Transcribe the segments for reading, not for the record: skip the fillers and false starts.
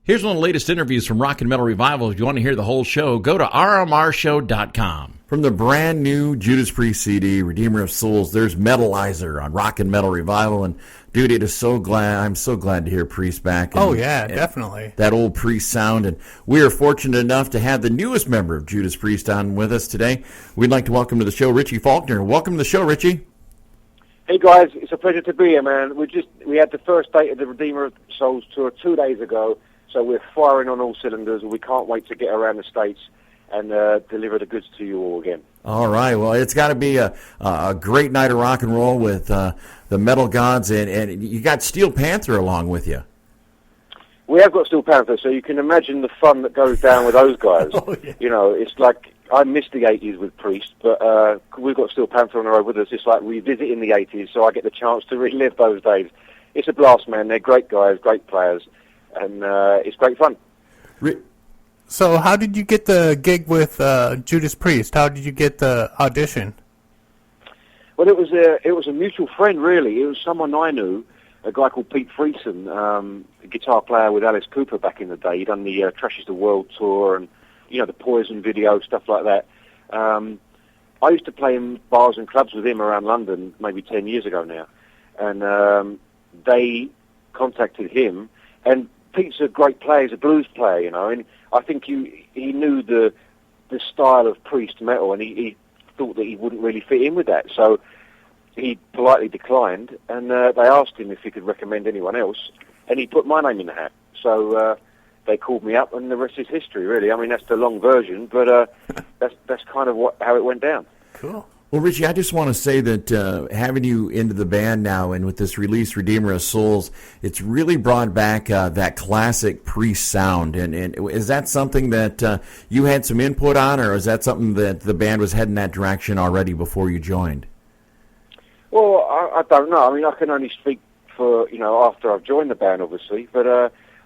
Here's one of the latest interviews from Rock and Metal Revival. If you want to hear the whole show, go to rmrshow.com. From the brand new Judas Priest CD, Redeemer of Souls, there's Metalizer on Rock and Metal Revival. And dude, I'm so glad to hear Priest back. And, definitely. That old Priest sound. And we are fortunate enough to have the newest member of Judas Priest on with us today. We'd like to welcome to the show Richie-Faulkner. Welcome to the show, Richie. Hey guys, it's a pleasure to be here, man. We had the first date of the Redeemer of Souls tour 2 days ago. So we're firing on all cylinders, and we can't wait to get around the States and deliver the goods to you all again. All right. Well, it's got to be a great night of rock and roll with the metal gods, and you got Steel Panther along with you. We have got Steel Panther, so you can imagine the fun that goes down with those guys. Oh, yeah. You know, it's like I missed the 80s with Priest, but we've got Steel Panther on the road with us. It's like revisiting the 80s, so I get the chance to relive those days. It's a blast, man. They're great guys, great players. And it's great fun. So how did you get the gig with Judas Priest? How did you get the audition? Well, it was a mutual friend, really. It was someone I knew, a guy called Pete Friesen, a guitar player with Alice Cooper back in the day. He'd done the Trash the World tour and, you know, the Poison video, stuff like that. I used to play in bars and clubs with him around London maybe 10 years ago now. And they contacted him. And Pete's a great player, he's a blues player, you know, and I think he knew the style of Priest metal, and he thought that he wouldn't really fit in with that. So he politely declined, and they asked him if he could recommend anyone else, and he put my name in the hat. So they called me up, and the rest is history, really. I mean, that's the long version, but that's kind of how it went down. Cool. Well, Richie, I just want to say that having you into the band now and with this release, Redeemer of Souls, it's really brought back that classic Priest sound. And is that something that you had some input on, or is that something that the band was heading that direction already before you joined? Well, I don't know. I mean, I can only speak for, you know, after I've joined the band, obviously. But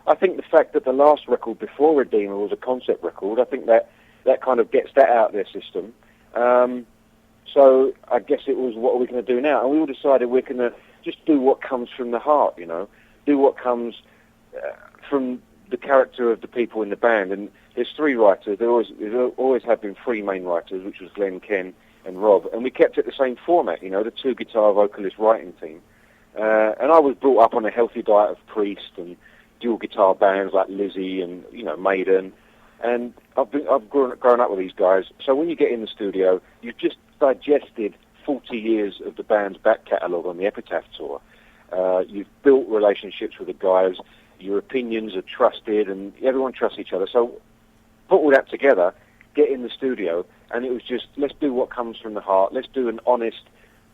I think the fact that the last record before Redeemer was a concept record, I think that kind of gets that out of their system. So I guess it was, what are we going to do now? And we all decided we're going to just do what comes from the heart, you know, do what comes from the character of the people in the band. And there's 3 writers. There always have been 3 main writers, which was Glenn, Ken, and Rob. And we kept it the same format, you know, the 2 guitar vocalist writing team. And I was brought up on a healthy diet of Priest and dual guitar bands like Lizzie and, you know, Maiden. And I've grown up with these guys. So when you get in the studio, you've just digested 40 years of the band's back catalogue on the Epitaph tour. You've built relationships with the guys. Your opinions are trusted, and everyone trusts each other. So put all that together, get in the studio, and it was just, let's do what comes from the heart. Let's do an honest,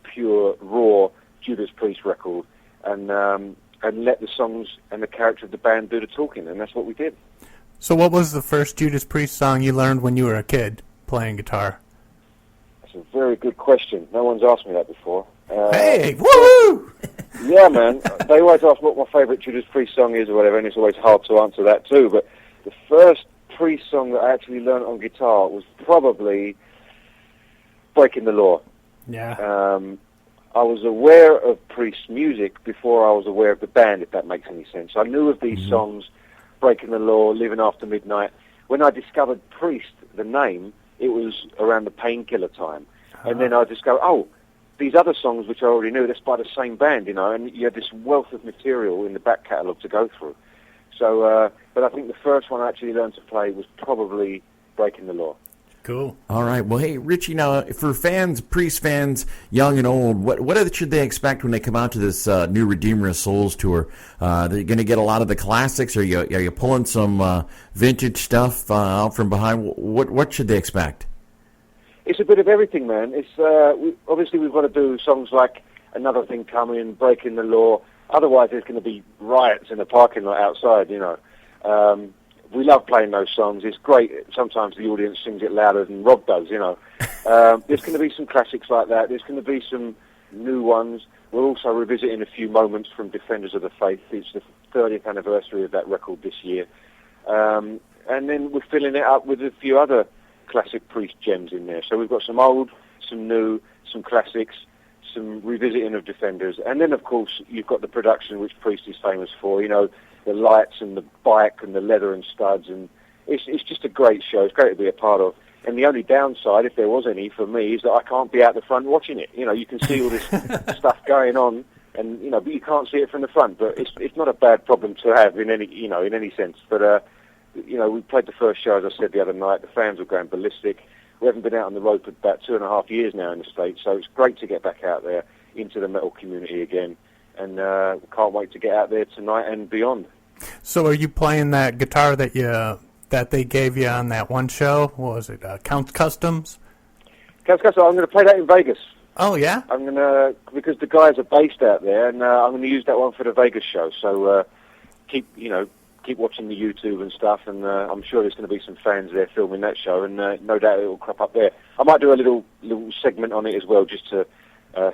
pure, raw Judas Priest record, and let the songs and the character of the band do the talking, and that's what we did. So what was the first Judas Priest song you learned when you were a kid playing guitar? That's a very good question. No one's asked me that before. Hey, woo! Yeah, man. They always ask what my favourite Judas Priest song is or whatever, and it's always hard to answer that too. But the first Priest song that I actually learned on guitar was probably Breaking the Law. Yeah. I was aware of Priest's music before I was aware of the band, if that makes any sense. I knew of these songs, Breaking the Law, Living After Midnight. When I discovered Priest, the name, it was around the Painkiller time. And then I discovered, these other songs, which I already knew, that's by the same band, you know, and you had this wealth of material in the back catalogue to go through. So, but I think the first one I actually learned to play was probably Breaking the Law. Cool. All right. Well, hey, Richie, now, for fans, Priest fans, young and old, what should they expect when they come out to this new Redeemer of Souls tour? They're going to get a lot of the classics? Are you pulling some vintage stuff out from behind? What should they expect? It's a bit of everything, man. It's obviously we've got to do songs like Another Thing Coming, Breaking the Law. Otherwise, there's going to be riots in the parking lot outside, you know. We love playing those songs. It's great. Sometimes the audience sings it louder than Rob does, you know. There's going to be some classics like that. There's going to be some new ones. We're also revisiting a few moments from Defenders of the Faith. It's the 30th anniversary of that record this year. And then we're filling it up with a few other classic Priest gems in there. So we've got some old, some new, some classics, some revisiting of Defenders. And then, of course, you've got the production which Priest is famous for. You know, the lights and the bike and the leather and studs, and it's just a great show. It's great to be a part of. And the only downside, if there was any for me, is that I can't be out the front watching it. You know, you can see all this stuff going on, and but you can't see it from the front. But it's not a bad problem to have in any sense. But we played the first show, as I said, the other night. The fans were going ballistic. We haven't been out on the road for about 2.5 years now in the States, so it's great to get back out there into the metal community again. And can't wait to get out there tonight and beyond. So are you playing that guitar that they gave you on that one show? What was it, Count's Customs? Count's Customs, I'm going to play that in Vegas. Oh, yeah? Because the guys are based out there, and I'm going to use that one for the Vegas show. So keep watching the YouTube and stuff, and I'm sure there's going to be some fans there filming that show, and no doubt it will crop up there. I might do a little segment on it as well, just to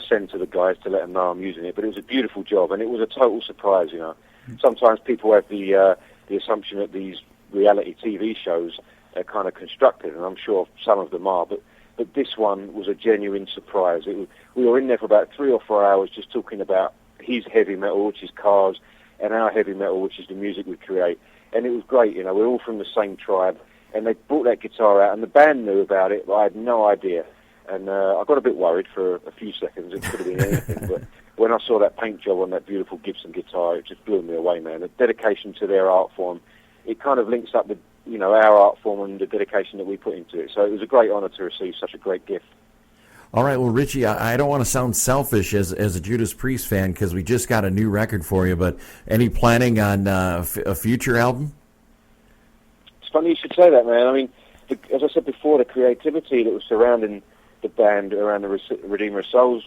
send to the guys to let them know I'm using it. But it was a beautiful job, and it was a total surprise. Sometimes people have the assumption that these reality TV shows are kind of constructed, and I'm sure some of them are, but this one was a genuine surprise. We were in there for about 3 or 4 hours just talking about his heavy metal, which is cars, and our heavy metal, which is the music we create, and it was great. We're all from the same tribe, and they brought that guitar out, and the band knew about it, but I had no idea, and I got a bit worried for a few seconds. It could have been anything, but when I saw that paint job on that beautiful Gibson guitar, it just blew me away, man. The dedication to their art form, it kind of links up with our art form and the dedication that we put into it. So it was a great honor to receive such a great gift. All right, well, Richie, I don't want to sound selfish as a Judas Priest fan because we just got a new record for you, but any planning on a future album? It's funny you should say that, man. I mean, as I said before, the creativity that was surrounding the band around the Redeemer of Souls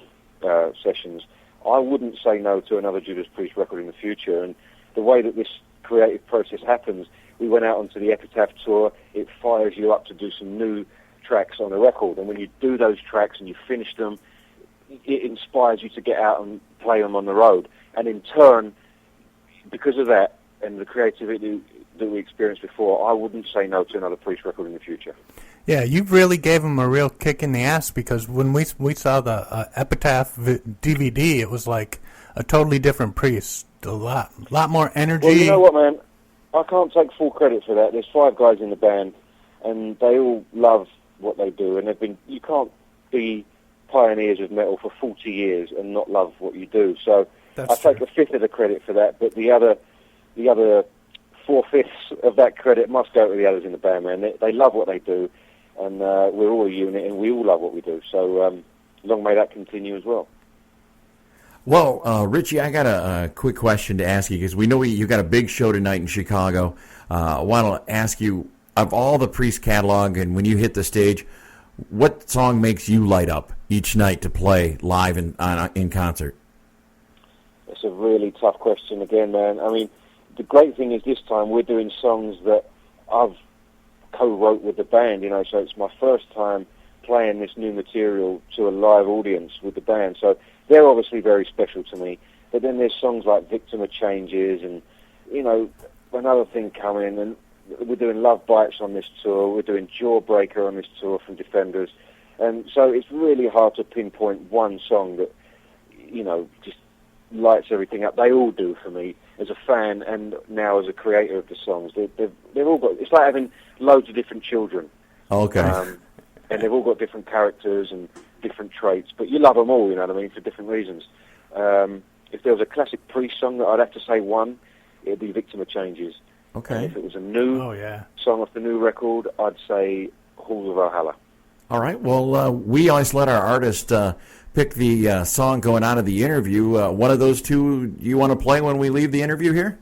sessions, I wouldn't say no to another Judas Priest record in the future. And the way that this creative process happens, we went out onto the Epitaph tour. It fires you up to do some new tracks on the record, and when you do those tracks and you finish them, it inspires you to get out and play them on the road. And in turn, because of that and the creativity that we experienced before, I wouldn't say no to another Priest record in the future. Yeah, you really gave them a real kick in the ass, because when we saw the Epitaph DVD, it was like a totally different Priest. A lot more energy. Well, you know what, man? I can't take full credit for that. There's 5 guys in the band, and they all love what they do. And you can't be pioneers of metal for 40 years and not love what you do. So I take a fifth of the credit for that, but the other 4/5 of that credit must go to the others in the band, man. They love what they do, and we're all a unit, and we all love what we do. So long may that continue as well. Well, Richie, I got a quick question to ask you, because we know you got a big show tonight in Chicago. I want to ask you, of all the Priest catalog, and when you hit the stage, what song makes you light up each night to play live in concert? That's a really tough question again, man. I mean, the great thing is this time we're doing songs that I've co-wrote with the band, so it's my first time playing this new material to a live audience with the band. So they're obviously very special to me. But then there's songs like Victim of Changes and, Another Thing Coming, and we're doing Love Bites on this tour. We're doing Jawbreaker on this tour from Defenders. And so it's really hard to pinpoint one song that, just lights everything up. They all do for me as a fan and now as a creator of the songs. They've all got, it's like having loads of different children. Okay. And they've all got different characters and different traits, but you love them all, for different reasons. If there was a classic Priest song that I'd have to say one, it'd be Victim of Changes. Okay. And if it was a new song off the new record, I'd say Halls of Valhalla. All right. Well, we always let our artists pick the song going out of the interview. One of those two you want to play when we leave the interview here?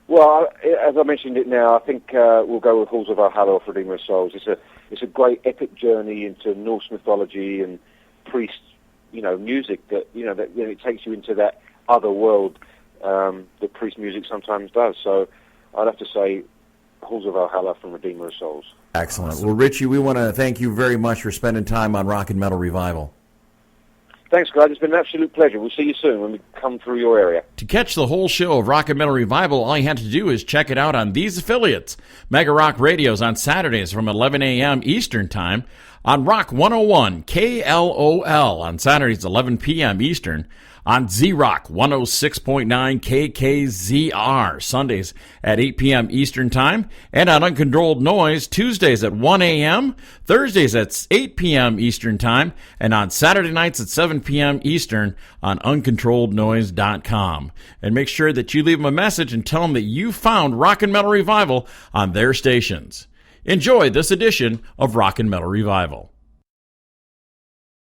Well, as I mentioned it now, I think we'll go with Halls of Valhalla off Redeemer of Souls. It's a great epic journey into Norse mythology and Priest, music that it takes you into that other world that Priest music sometimes does. So I'd have to say Halls of Valhalla from Redeemer of Souls. Excellent. Well, Richie, we want to thank you very much for spending time on Rock and Metal Revival. Thanks, guys. It's been an absolute pleasure. We'll see you soon when we come through your area. To catch the whole show of Rock and Metal Revival, all you have to do is check it out on these affiliates. Mega Rock Radio's on Saturdays from 11 a.m. Eastern Time. On Rock 101 KLOL on Saturdays 11 p.m. Eastern. on Z-Rock 106.9 KKZR, Sundays at 8 p.m. Eastern Time, and on Uncontrolled Noise, Tuesdays at 1 a.m., Thursdays at 8 p.m. Eastern Time, and on Saturday nights at 7 p.m. Eastern on uncontrollednoise.com. And make sure that you leave them a message and tell them that you found Rock and Metal Revival on their stations. Enjoy this edition of Rock and Metal Revival.